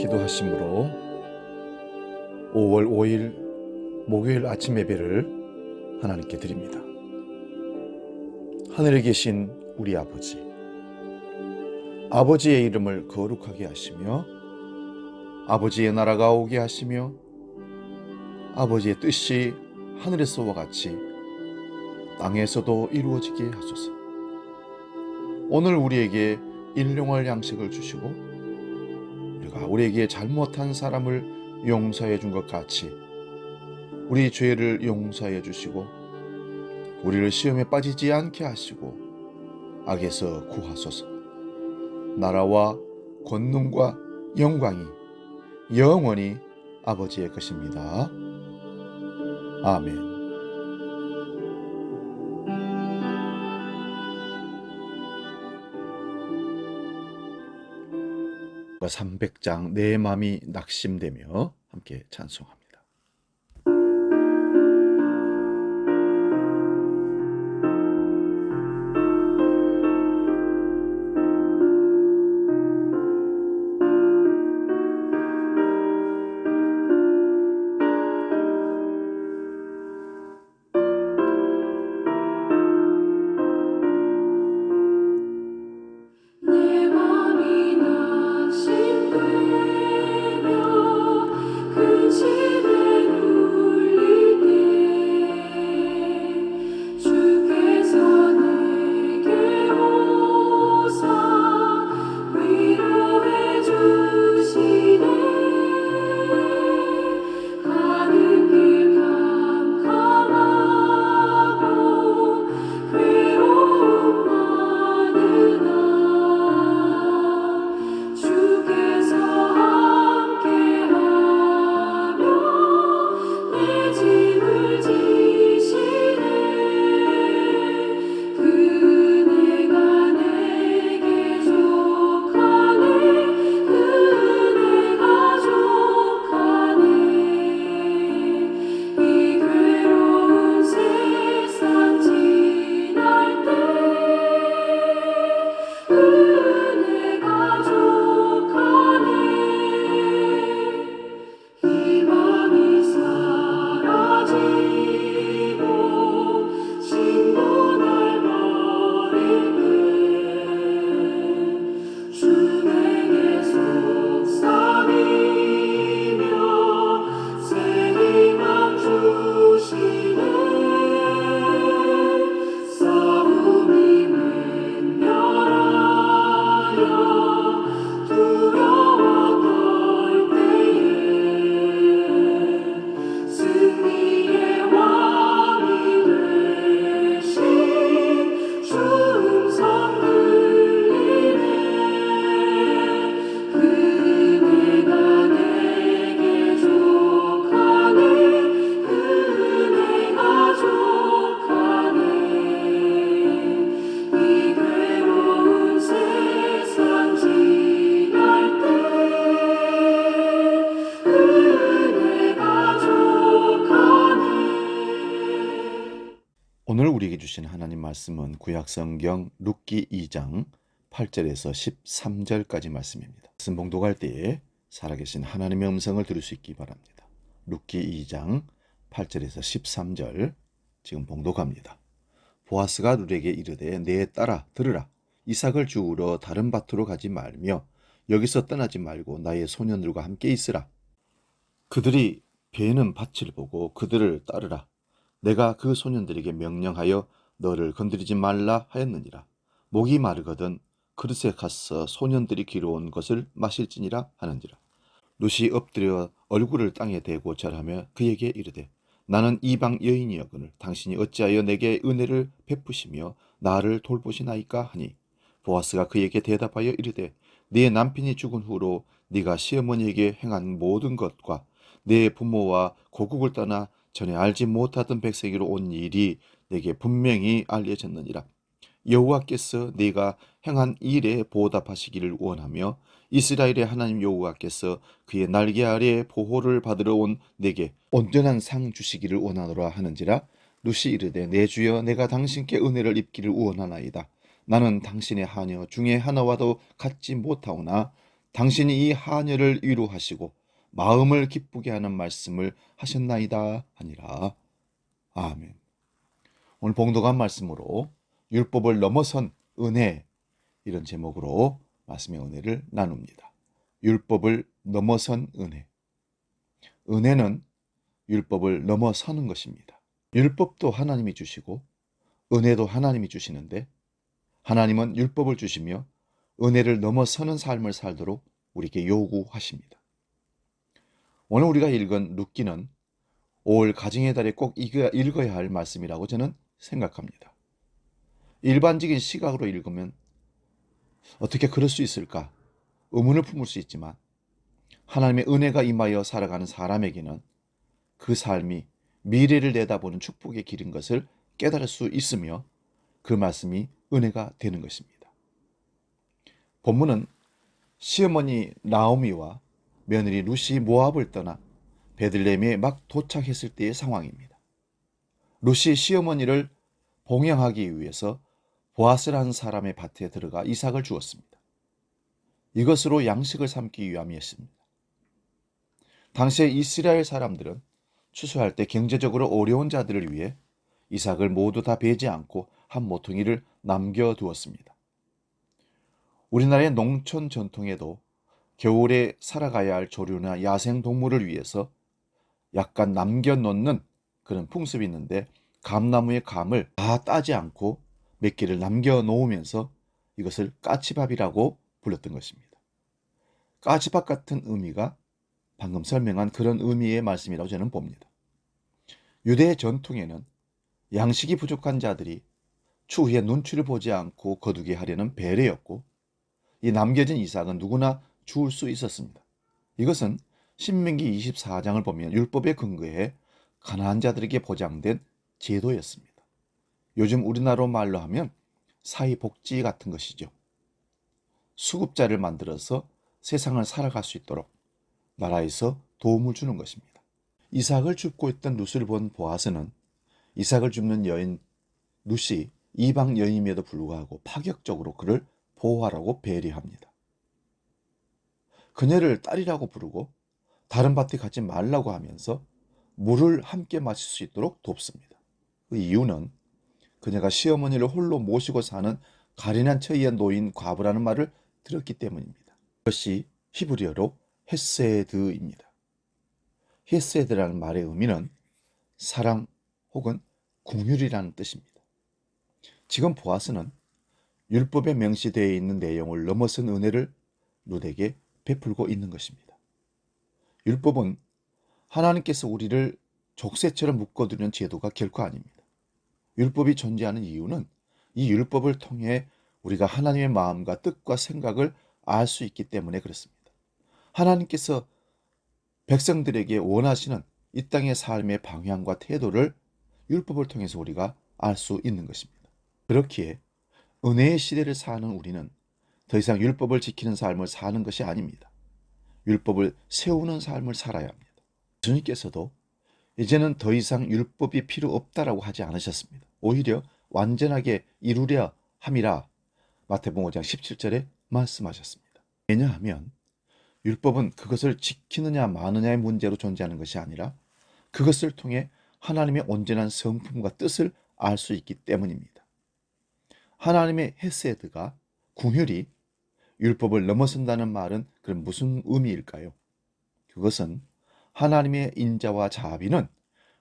기도하심으로 5월 5일 목요일 아침 예배를 하나님께 드립니다. 하늘에 계신 우리 아버지의 이름을 거룩하게 하시며 아버지의 나라가 오게 하시며 아버지의 뜻이 하늘에서와 같이 땅에서도 이루어지게 하소서. 오늘 우리에게 일용할 양식을 주시고 우리가 우리에게 잘못한 사람을 용서해 준 것 같이 우리 죄를 용서해 주시고 우리를 시험에 빠지지 않게 하시고 악에서 구하소서. 나라와 권능과 영광이 영원히 아버지의 것입니다. 아멘. 300장 내 맘이 낙심되며 함께 찬송합니다. 오늘 우리에게 주신 하나님 말씀은 구약성경 룻기 2장 8절에서 13절까지 말씀입니다. 말씀 봉독할 때에 살아계신 하나님의 음성을 들을 수 있기 바랍니다. 룻기 2장 8절에서 13절 지금 봉독합니다. 보아스가 룻에게 이르되 내 딸아 들으라. 이삭을 주우러 다른 밭으로 가지 말며 여기서 떠나지 말고 나의 소년들과 함께 있으라. 그들이 베는 밭을 보고 그들을 따르라. 내가 그 소년들에게 명령하여 너를 건드리지 말라 하였느니라. 목이 마르거든 그릇에 가서 소년들이 기러온 것을 마실지니라 하는지라. 룻이 엎드려 얼굴을 땅에 대고 절하며 그에게 이르되 나는 이방 여인이었거늘 당신이 어찌하여 내게 은혜를 베푸시며 나를 돌보시나이까 하니 보아스가 그에게 대답하여 이르되 네 남편이 죽은 후로 네가 시어머니에게 행한 모든 것과 내 부모와 고국을 떠나 전에 알지 못하던 백성으로 온 일이 내게 분명히 알려졌느니라. 여호와께서 네가 행한 일에 보답하시기를 원하며 이스라엘의 하나님 여호와께서 그의 날개 아래 보호를 받으러 온 내게 온전한 상 주시기를 원하노라 하는지라. 룻이 이르되 내 주여 내가 당신께 은혜를 입기를 원하나이다. 나는 당신의 하녀 중에 하나와도 같지 못하오나 당신이 이 하녀를 위로하시고 마음을 기쁘게 하는 말씀을 하셨나이다 하니라. 아멘. 오늘 봉독한 말씀으로 율법을 넘어선 은혜, 이런 제목으로 말씀의 은혜를 나눕니다. 율법을 넘어선 은혜. 은혜는 율법을 넘어서는 것입니다. 율법도 하나님이 주시고 은혜도 하나님이 주시는데, 하나님은 율법을 주시며 은혜를 넘어서는 삶을 살도록 우리에게 요구하십니다. 오늘 우리가 읽은 룻기는 5월 가정의 달에 꼭 읽어야 할 말씀이라고 저는 생각합니다. 일반적인 시각으로 읽으면 어떻게 그럴 수 있을까 의문을 품을 수 있지만, 하나님의 은혜가 임하여 살아가는 사람에게는 그 삶이 미래를 내다보는 축복의 길인 것을 깨달을 수 있으며 그 말씀이 은혜가 되는 것입니다. 본문은 시어머니 나오미와 며느리 룻이 모압을 떠나 베들레헴에 막 도착했을 때의 상황입니다. 룻이 시어머니를 봉양하기 위해서 보아스라는 사람의 밭에 들어가 이삭을 주었습니다. 이것으로 양식을 삼기 위함이었습니다. 당시에 이스라엘 사람들은 추수할 때 경제적으로 어려운 자들을 위해 이삭을 모두 다 베지 않고 한 모퉁이를 남겨두었습니다. 우리나라의 농촌 전통에도 겨울에 살아가야 할 조류나 야생 동물을 위해서 약간 남겨놓는 그런 풍습이 있는데, 감나무의 감을 다 따지 않고 몇 개를 남겨놓으면서 이것을 까치밥이라고 불렀던 것입니다. 까치밥 같은 의미가 방금 설명한 그런 의미의 말씀이라고 저는 봅니다. 유대의 전통에는 양식이 부족한 자들이 추후에 눈치를 보지 않고 거두게 하려는 배려였고, 이 남겨진 이삭은 누구나 주울 수 있었습니다. 이것은 신명기 24장을 보면 율법에 근거해 가난한 자들에게 보장된 제도였습니다. 요즘 우리나라 말로 하면 사회복지 같은 것이죠. 수급자를 만들어서 세상을 살아갈 수 있도록 나라에서 도움을 주는 것입니다. 이삭을 줍고 있던 룻을 본 보아스는 이삭을 줍는 여인 룻이 이방 여인임에도 불구하고 파격적으로 그를 보호하라고 배려합니다. 그녀를 딸이라고 부르고 다른 밭에 가지 말라고 하면서 물을 함께 마실 수 있도록 돕습니다. 그 이유는 그녀가 시어머니를 홀로 모시고 사는 가련한 처지의 노인 과부라는 말을 들었기 때문입니다. 그것이 히브리어로 헤세드입니다. 헤세드라는 말의 의미는 사랑 혹은 긍휼이라는 뜻입니다. 지금 보아스는 율법에 명시되어 있는 내용을 넘어선 은혜를 룻에게 베풀고 있는 것입니다. 율법은 하나님께서 우리를 족쇄처럼 묶어두는 제도가 결코 아닙니다. 율법이 존재하는 이유는 이 율법을 통해 우리가 하나님의 마음과 뜻과 생각을 알 수 있기 때문에 그렇습니다. 하나님께서 백성들에게 원하시는 이 땅의 삶의 방향과 태도를 율법을 통해서 우리가 알 수 있는 것입니다. 그렇기에 은혜의 시대를 사는 우리는 더 이상 율법을 지키는 삶을 사는 것이 아닙니다. 율법을 세우는 삶을 살아야 합니다. 예수님께서도 이제는 더 이상 율법이 필요 없다라고 하지 않으셨습니다. 오히려 완전하게 이루려 함이라 마태복음 5장 17절에 말씀하셨습니다. 왜냐하면 율법은 그것을 지키느냐 마느냐의 문제로 존재하는 것이 아니라 그것을 통해 하나님의 온전한 성품과 뜻을 알 수 있기 때문입니다. 하나님의 헤세드가 긍휼이 율법을 넘어선다는 말은 그럼 무슨 의미일까요? 그것은 하나님의 인자와 자비는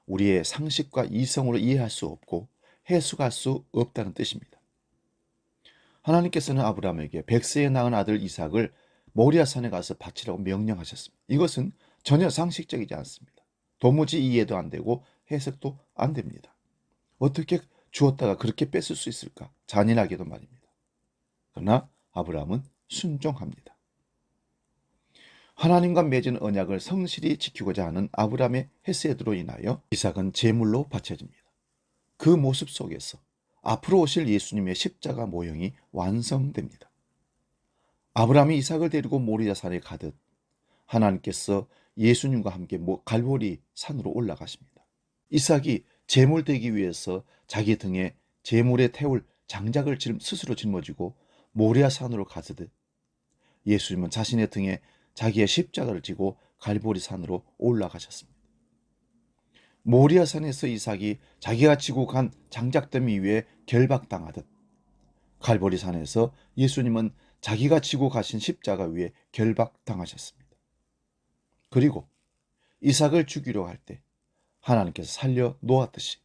우리의 상식과 이성으로 이해할 수 없고 해석할 수 없다는 뜻입니다. 하나님께서는 아브라함에게 백세에 낳은 아들 이삭을 모리아산에 가서 바치라고 명령하셨습니다. 이것은 전혀 상식적이지 않습니다. 도무지 이해도 안 되고 해석도 안 됩니다. 어떻게 주었다가 그렇게 뺏을 수 있을까? 잔인하게도 말입니다. 그러나 아브라함은 순종합니다. 하나님과 맺은 언약을 성실히 지키고자 하는 아브라함의 헤세드로 인하여 이삭은 제물로 바쳐집니다. 그 모습 속에서 앞으로 오실 예수님의 십자가 모형이 완성됩니다. 아브라함이 이삭을 데리고 모리아산에 가듯 하나님께서 예수님과 함께 갈보리 산으로 올라가십니다. 이삭이 제물 되기 위해서 자기 등에 제물에 태울 장작을 스스로 짊어지고 모리아산으로 가듯 예수님은 자신의 등에 자기의 십자가를 지고 갈보리 산으로 올라가셨습니다. 모리아 산에서 이삭이 자기가 지고 간 장작더미 위에 결박당하듯 갈보리 산에서 예수님은 자기가 지고 가신 십자가 위에 결박당하셨습니다. 그리고 이삭을 죽이려 할 때 하나님께서 살려 놓았듯이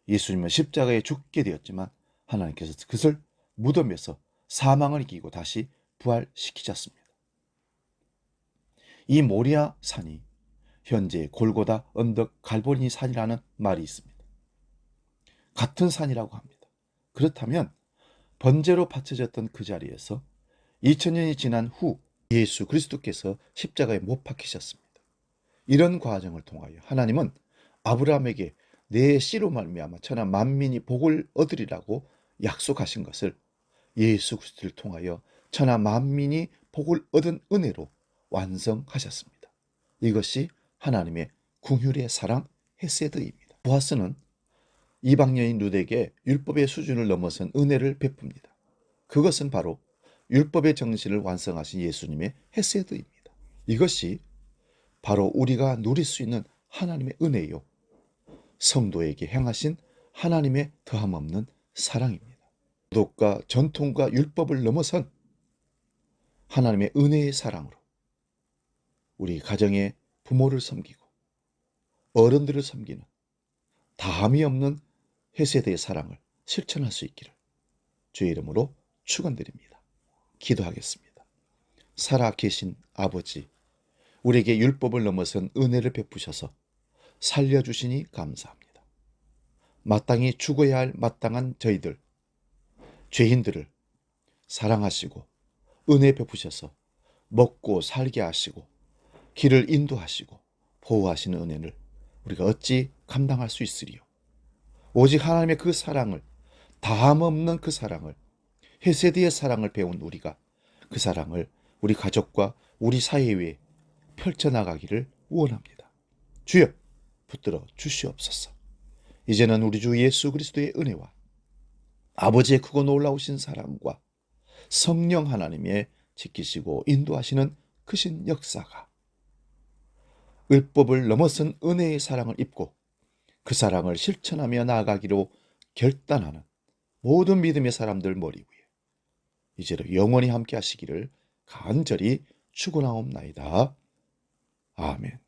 예수님은 십자가에 죽게 되었지만 하나님께서 그것을 무덤에서 사망을 이기고 다시 부활시키셨습니다. 이 모리아 산이 현재 골고다 언덕 갈보리 산이라는 말이 있습니다. 같은 산이라고 합니다. 그렇다면 번제로 바쳐졌던 그 자리에서 2000년이 지난 후 예수 그리스도께서 십자가에 못 박히셨습니다. 이런 과정을 통하여 하나님은 아브라함에게 내 씨로 말미암아 천하 만민이 복을 얻으리라고 약속하신 것을 예수 그리스도를 통하여 천하 만민이 복을 얻은 은혜로 완성하셨습니다. 이것이 하나님의 긍휼의 사랑 헤세드입니다. 보아스는 이방 여인 룻에게 율법의 수준을 넘어선 은혜를 베풉니다. 그것은 바로 율법의 정신을 완성하신 예수님의 헤세드입니다. 이것이 바로 우리가 누릴 수 있는 하나님의 은혜요, 성도에게 행하신 하나님의 더함없는 사랑입니다. 도덕과 전통과 율법을 넘어선 하나님의 은혜의 사랑으로 우리 가정의 부모를 섬기고 어른들을 섬기는 다함이 없는 헤세드의 사랑을 실천할 수 있기를 주의 이름으로 축원드립니다. 기도하겠습니다. 살아계신 아버지, 우리에게 율법을 넘어선 은혜를 베푸셔서 살려주시니 감사합니다. 마땅히 죽어야 할 마땅한 저희들, 죄인들을 사랑하시고 은혜 베푸셔서 먹고 살게 하시고 길을 인도하시고 보호하시는 은혜를 우리가 어찌 감당할 수 있으리요. 오직 하나님의 그 사랑을, 다함없는 그 사랑을, 헤세드의 사랑을 배운 우리가 그 사랑을 우리 가족과 우리 사회 위에 펼쳐나가기를 원합니다. 주여 붙들어 주시옵소서. 이제는 우리 주 예수 그리스도의 은혜와 아버지의 크고 놀라우신 사랑과 성령 하나님의 지키시고 인도하시는 크신 역사가 율법을 넘어선 은혜의 사랑을 입고 그 사랑을 실천하며 나아가기로 결단하는 모든 믿음의 사람들 머리 위에 이제로 영원히 함께 하시기를 간절히 축원하옵나이다. 아멘.